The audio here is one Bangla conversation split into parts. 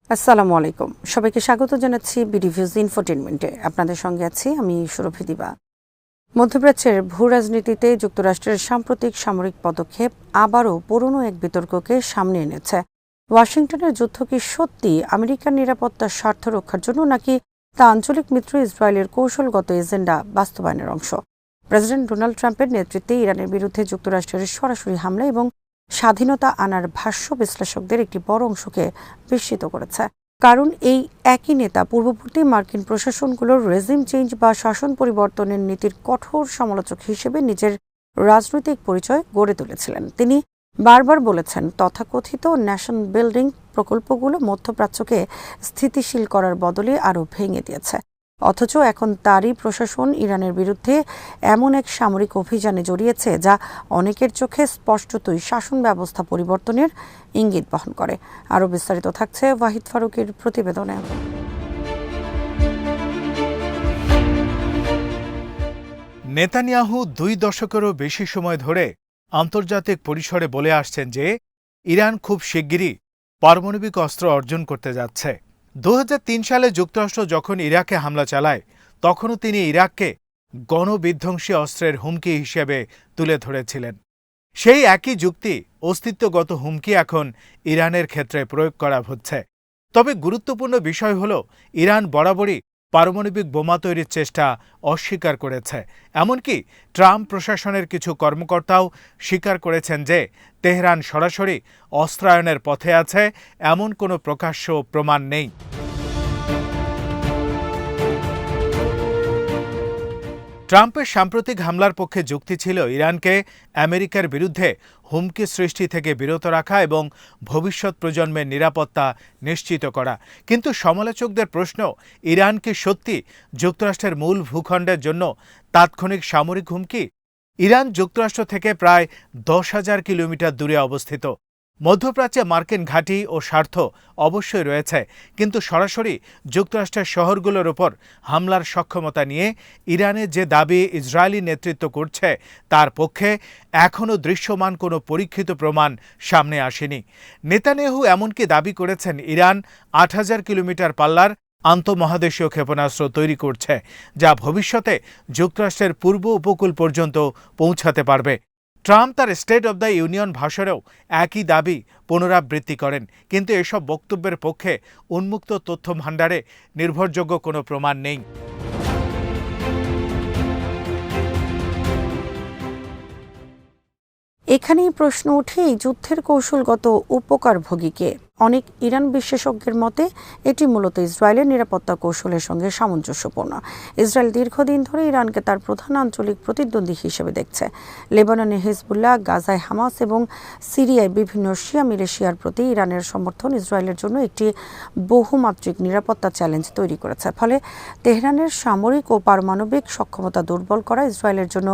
আসসালামু আলাইকুম, সবাইকে স্বাগত জানাচ্ছি বিডিভিউজ ইনফোটেনমেন্টে। আপনাদের সঙ্গে আছি আমি সুরভি দিবা। মধ্যপ্রাচ্যের ভূ রাজনীতিতে যুক্তরাষ্ট্রের সাম্প্রতিক সামরিক পদক্ষেপ আবারও পুরনো এক বিতর্ককে সামনে এনেছে। ওয়াশিংটনের যুদ্ধ কি সত্যি আমেরিকার নিরাপত্তার স্বার্থ রক্ষার জন্য, নাকি তা আঞ্চলিক মিত্র ইসরায়েলের কৌশলগত এজেন্ডা বাস্তবায়নের অংশ? প্রেসিডেন্ট ডোনাল্ড ট্রাম্পের নেতৃত্বে ইরানের বিরুদ্ধে যুক্তরাষ্ট্রের সরাসরি হামলা এবং স্বাধীনতা আনার ভাষ্য বিশ্লেষকদের একটি বড় অংশকে বিস্মিত করেছে। কারণ এই একই নেতা পূর্ববর্তী মার্কিন প্রশাসনগুলোর রেজিম চেঞ্জ বা শাসন পরিবর্তনের নীতির কঠোর সমালোচক হিসেবে নিজের রাজনৈতিক পরিচয় গড়ে তুলেছিলেন। তিনি বারবার বলেছেন, তথাকথিত ন্যাশন বিল্ডিং প্রকল্পগুলো মধ্যপ্রাচ্যকে স্থিতিশীল করার বদলে আরও ভেঙে দিয়েছে। অথচ এখন তারই প্রশাসন ইরানের বিরুদ্ধে এমন এক সামরিক অভিযানে জড়িয়েছে যা অনেকের চোখে স্পষ্টতই শাসন ব্যবস্থা পরিবর্তনের ইঙ্গিত বহন করে। আরও বিস্তারিত থাকছে ওয়াহিদ ফারুকের প্রতিবেদনে। নেতানিয়াহু 2 দশকেরও বেশি সময় ধরে আন্তর্জাতিক পরিসরে বলে আসছেন যে ইরান খুব শিগগিরই পারমাণবিক অস্ত্র অর্জন করতে যাচ্ছে। 2003 সালে যুক্তরাষ্ট্র যখন ইরাকে হামলা চালায়, তখনও তিনি ইরাককে গণবিধ্বংসী অস্ত্রের হুমকি হিসেবে তুলে ধরেছিলেন। সেই একই যুক্তি, অস্তিত্বগত হুমকি এখন ইরানের ক্ষেত্রে প্রয়োগ করা হচ্ছে। তবে গুরুত্বপূর্ণ বিষয় হল, ইরান বরাবরই পারমাণবিক বোমা তৈরির চেষ্টা অস্বীকার করেছে। এমনকি ট্রাম্প প্রশাসনের কিছু কর্মকর্তাও স্বীকার করেছেন যে তেহরান সরাসরি অস্ত্রায়নের পথে আছে, এমন কোনো প্রকাশ্য প্রমাণ নেই। ট্রাম্পের সাম্প্রতিক হামলার পক্ষে যুক্তি ছিল ইরানকে আমেরিকার বিরুদ্ধে হুমকি সৃষ্টি থেকে বিরত রাখা এবং ভবিষ্যৎ প্রজন্মের নিরাপত্তা নিশ্চিত করা। কিন্তু সমালোচকদের প্রশ্ন, ইরান কি সত্যি যুক্তরাষ্ট্রের মূল ভূখণ্ডের জন্য তাৎক্ষণিক সামরিক হুমকি? ইরান যুক্তরাষ্ট্র থেকে প্রায় 10,000 কিলোমিটার দূরে অবস্থিত। মধ্যপ্রাচ্যে মার্কিন ঘাঁটি ও স্বার্থ অবশ্যই রয়েছে, কিন্তু সরাসরি যুক্তরাষ্ট্রের শহরগুলোর ওপর হামলার সক্ষমতা নিয়ে ইরানের যে দাবি ইসরায়েলি নেতৃত্ব করছে, তার পক্ষে এখনও দৃশ্যমান কোনো পরীক্ষিত প্রমাণ সামনে আসেনি। নেতানিয়াহু এমনকি দাবি করেছেন ইরান 8,000 কিলোমিটার পাল্লার আন্তঃমহাদেশীয় ক্ষেপণাস্ত্র তৈরি করছে, যা ভবিষ্যতে যুক্তরাষ্ট্রের পূর্ব উপকূল পর্যন্ত পৌঁছাতে পারবে। ট্রাম্প তার স্টেট অব দ্য ইউনিয়ন ভাষণেও একই দাবি পুনরাবৃত্তি করেন, কিন্তু এসব বক্তব্যের পক্ষে উন্মুক্ত তথ্য ভাণ্ডারে নির্ভরযোগ্য কোনো প্রমাণ নেই। এখানেই প্রশ্ন ওঠে, এই যুদ্ধের কৌশলগত উপকারভোগী কে? অনেক ইরান বিশেষজ্ঞের মতে এটি মূলত ইসরায়েলের নিরাপত্তা কৌশলের সঙ্গে সামঞ্জস্যপূর্ণ। ইসরায়েল দীর্ঘদিন ধরে ইরানকে তার প্রধান আঞ্চলিক প্রতিদ্বন্দ্বী হিসেবে দেখছে। লেবাননে হিজবুল্লাহ, গাজায় হামাস এবং সিরিয়ায় বিভিন্ন শিয়া মিলিশিয়ার প্রতি ইরানের সমর্থন ইসরায়েলের জন্য একটি বহুমাত্রিক নিরাপত্তা চ্যালেঞ্জ তৈরি করেছে। ফলে তেহরানের সামরিক ও পারমাণবিক সক্ষমতা দুর্বল করা ইসরায়েলের জন্য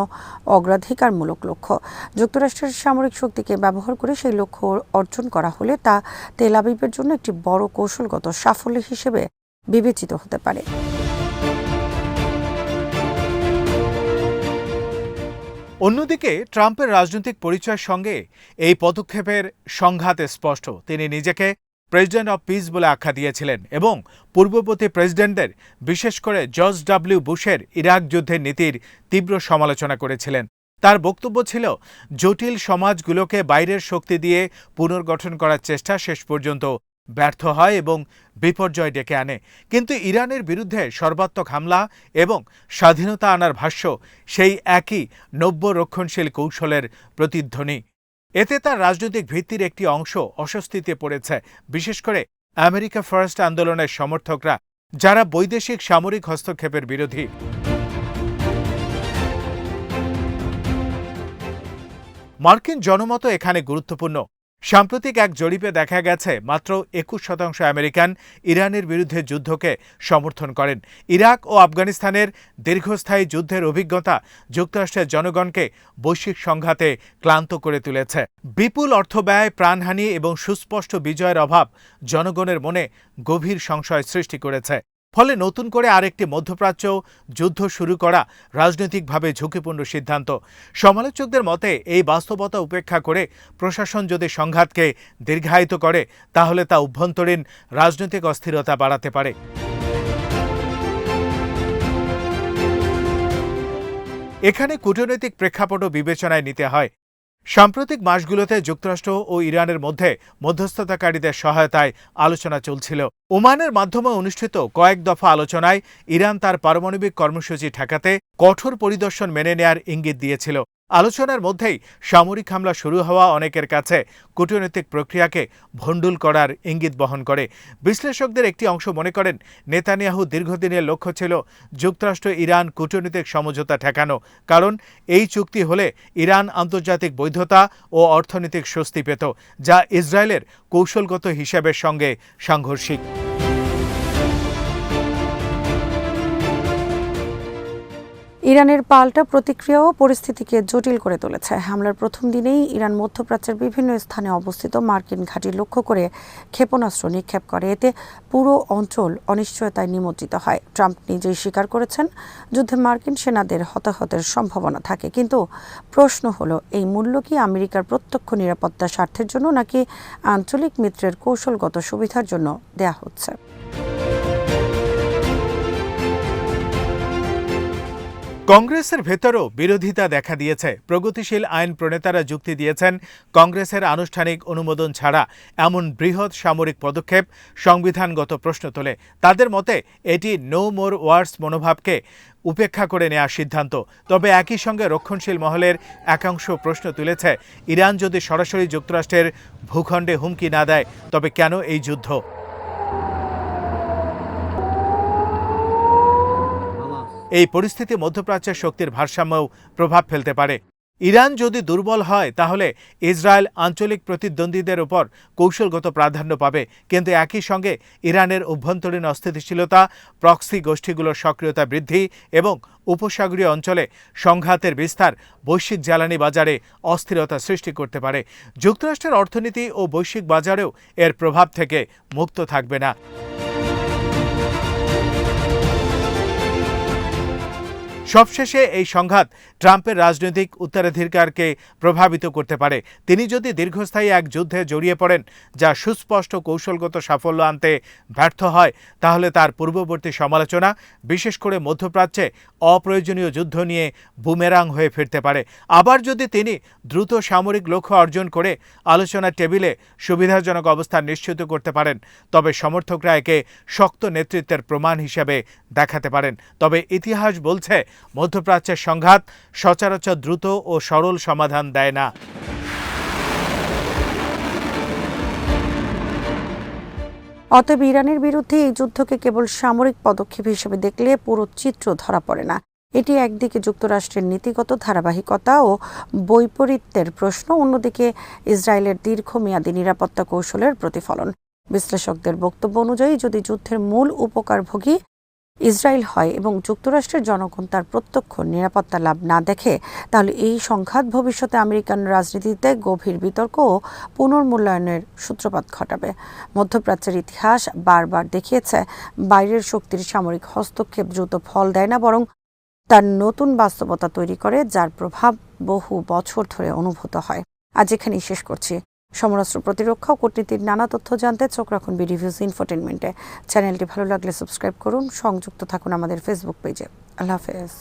অগ্রাধিকারমূলক লক্ষ্য। যুক্তরাষ্ট্রের সামরিক শক্তিকে ব্যবহার করে সেই লক্ষ্য অর্জন করা হলে তা তেল আবিবের জন্য একটি বড় কৌশলগত সাফল্য হিসেবে বিবেচিত হতে পারে। অন্যদিকে ট্রাম্পের রাজনৈতিক পরিচয়ের সঙ্গে এই পদক্ষেপের সংঘাত স্পষ্ট। তিনি নিজেকে প্রেসিডেন্ট অব পিস বলে আখ্যা দিয়েছিলেন এবং পূর্ববর্তী প্রেসিডেন্টদের, বিশেষ করে জর্জ ডব্লিউ বুশের ইরাক যুদ্ধের নীতির তীব্র সমালোচনা করেছিলেন। তার বক্তব্য ছিল, জটিল সমাজগুলোকে বাইরের শক্তি দিয়ে পুনর্গঠন করার চেষ্টা শেষ পর্যন্ত ব্যর্থ হয় এবং বিপর্যয় ডেকে আনে। কিন্তু ইরানের বিরুদ্ধে সর্বাত্মক হামলা এবং স্বাধীনতা আনার ভাষ্য সেই একই নব্য রক্ষণশীল কৌশলের প্রতিধ্বনি। এতে তার রাজনৈতিক ভিত্তির একটি অংশ অস্বস্তিতে পড়েছে, বিশেষ করে আমেরিকা ফার্স্ট আন্দোলনের সমর্থকরা, যারা বৈদেশিক সামরিক হস্তক্ষেপের বিরোধী। মার্কিন জনমত এখানে গুরুত্বপূর্ণ। সাম্প্রতিক এক জরিপে দেখা গেছে মাত্র 21% আমেরিকান ইরানের বিরুদ্ধে যুদ্ধকে সমর্থন করেন। ইরাক ও আফগানিস্তানের দীর্ঘস্থায়ী যুদ্ধের অভিজ্ঞতা যুক্তরাষ্ট্রের জনগণকে বৈশ্বিক সংঘাতে ক্লান্ত করে তুলেছে। বিপুল অর্থব্যয়, প্রাণহানি এবং সুস্পষ্ট বিজয়ের অভাব জনগণের মনে গভীর সংশয় সৃষ্টি করেছে। ফলে নতুন করে আরেকটি মধ্যপ্রাচ্য যুদ্ধ শুরু করা রাজনৈতিকভাবে ঝুঁকিপূর্ণ সিদ্ধান্ত। সমালোচকদের মতে এই বাস্তবতা উপেক্ষা করে প্রশাসন যদি সংঘাতকে দীর্ঘায়িত করে তাহলে তা অভ্যন্তরীণ রাজনৈতিক অস্থিরতা বাড়াতে পারে। এখানে কূটনৈতিক প্রেক্ষাপটও বিবেচনায় নিতে হয়। সাম্প্রতিক মাসগুলোতে যুক্তরাষ্ট্র ও ইরানের মধ্যে মধ্যস্থতাকারীদের সহায়তায় আলোচনা চলছিল। ওমানের মাধ্যমে অনুষ্ঠিত কয়েক দফা আলোচনায় ইরান তার পারমাণবিক কর্মসূচি ঠেকাতে কঠোর পরিদর্শন মেনে নেয়ার ইঙ্গিত দিয়েছিল। আলোচনার মধ্যেই সামরিক হামলা শুরু হওয়া অনেকের কাছে কূটনৈতিক প্রক্রিয়াকে ভণ্ডুল করার ইঙ্গিত বহন করে। বিশ্লেষকদের একটি অংশ মনে করেন, নেতানিয়াহু দীর্ঘদিনের লক্ষ্য ছিল যুক্তরাষ্ট্র ইরান কূটনৈতিক সমঝোতা ঠেকানো, কারণ এই চুক্তি হলে ইরান আন্তর্জাতিক বৈধতা ও অর্থনৈতিক স্বস্তি পেত, যা ইসরায়েলের কৌশলগত হিসাবের সঙ্গে সাংঘর্ষিক। ইরানের পাল্টা প্রতিক্রিয়াও পরিস্থিতিকে জটিল করে তুলেছে। হামলার প্রথম দিনেই ইরান মধ্যপ্রাচ্যের বিভিন্ন স্থানে অবস্থিত মার্কিন ঘাঁটি লক্ষ্য করে ক্ষেপণাস্ত্র নিক্ষেপ করে। এতে পুরো অঞ্চল অনিশ্চয়তায় নিমজ্জিত হয়। ট্রাম্প নিজেই স্বীকার করেছেন, যুদ্ধে মার্কিন সেনাদের হতাহতের সম্ভাবনা থাকে। কিন্তু প্রশ্ন হলো, এই মূল্য কি আমেরিকার প্রত্যক্ষ নিরাপত্তা স্বার্থের জন্য নাকি আঞ্চলিক মিত্রের কৌশলগত সুবিধার জন্য দেয়া হচ্ছে? কংগ্রেসের ভেতরও বিরোধিতা দেখা দিয়েছে। প্রগতিশীল আইন প্রণেতারা যুক্তি দিয়েছেন, কংগ্রেসের আনুষ্ঠানিক অনুমোদন ছাড়া এমন বৃহৎ সামরিক পদক্ষেপ সংবিধানগত প্রশ্ন তোলে। তাদের মতে এটি নো মোর ওয়ার্স মনোভাবকে উপেক্ষা করে নেওয়ার সিদ্ধান্ত। তবে একই সঙ্গে রক্ষণশীল মহলের একাংশ প্রশ্ন তুলেছে, ইরান যদি সরাসরি যুক্তরাষ্ট্রের ভূখণ্ডে হুমকি না দেয় তবে কেন এই যুদ্ধ? এই পরিস্থিতি মধ্যপ্রাচ্যের শক্তির ভারসাম্যও প্রভাব ফেলতে পারে। ইরান যদি দুর্বল হয় তাহলে ইসরায়েল আঞ্চলিক প্রতিদ্বন্দ্বীদের উপর কৌশলগত প্রাধান্য পাবে, কিন্তু একই সঙ্গে ইরানের অভ্যন্তরীণ অস্থিতিশীলতা, প্রক্সি গোষ্ঠীগুলোর সক্রিয়তা বৃদ্ধি এবং উপসাগরীয় অঞ্চলে সংঘাতের বিস্তার বৈশ্বিক জ্বালানি বাজারে অস্থিরতা সৃষ্টি করতে পারে। যুক্তরাষ্ট্রের অর্থনীতি ও বৈশ্বিক বাজারেও এর প্রভাব থেকে মুক্ত থাকবে না। সবশেষে এই সংঘাত ট্রাম্পের রাজনৈতিক উত্তরাধিকারকে প্রভাবিত করতে পারে। তিনি যদি দীর্ঘস্থায়ী এক যুদ্ধে জড়িয়ে পড়েন যা সুস্পষ্ট কৌশলগত সাফল্য আনতে ব্যর্থ হয়, তাহলে তার পূর্ববর্তী সমালোচনা, বিশেষ করে মধ্যপ্রাচ্যে অপ্রয়োজনীয় যুদ্ধ নিয়ে বুমেরাং হয়ে ফিরতে পারে। আবার যদি তিনি দ্রুত সামরিক লক্ষ্য অর্জন করে আলোচনার টেবিলে সুবিধাজনক অবস্থান নিশ্চিত করতে পারেন, তবে সমর্থকরা একে শক্ত নেতৃত্বের প্রমাণ হিসেবে দেখাতে পারেন। তবে ইতিহাস বলছে, মধ্যপ্রাচ্যের সংঘাত সচরাচর দ্রুত ও সরল সমাধান দেয় না। অতএব ইরানের বিরুদ্ধে এই যুদ্ধকে কেবল সামরিক পদক্ষেপ হিসেবে দেখলে পুরো চিত্র ধরা পড়ে না। এটি একদিকে যুক্তরাষ্ট্রের নীতিগত ধারাবাহিকতা ও বৈপরীত্যের প্রশ্ন, অন্যদিকে ইসরায়েলের দীর্ঘমেয়াদী নিরাপত্তা কৌশলের প্রতিফলন। বিশ্লেষকদের বক্তব্য অনুযায়ী যদি যুদ্ধের মূল উপকারভোগী ইসরায়েল হয় এবং যুক্তরাষ্ট্রের জনগণ তার প্রত্যক্ষ নিরাপত্তা লাভ না দেখে, তাহলে এই সংঘাত ভবিষ্যতে আমেরিকান রাজনীতিতে গভীর বিতর্ক ও পুনর্মূল্যায়নের সূত্রপাত ঘটাবে। মধ্যপ্রাচ্যের ইতিহাস বারবার দেখিয়েছে, বাইরের শক্তির সামরিক হস্তক্ষেপ দ্রুত ফল দেয় না, বরং তার নতুন বাস্তবতা তৈরি করে, যার প্রভাব বহু বছর ধরে অনুভূত হয়। আজ এখানেই শেষ করছি। সমরাস্ত্র প্রতিরক্ষা ও কূটনীতির নানা তথ্য জানতে চোখ রাখুন বিডিভিউজ ইনফোটেইনমেন্টে। চ্যানেলটি ভালো লাগলে সাবস্ক্রাইব করুন, সংযুক্ত থাকুন আমাদের ফেসবুক পেজে। আল্লাহ হাফেজ।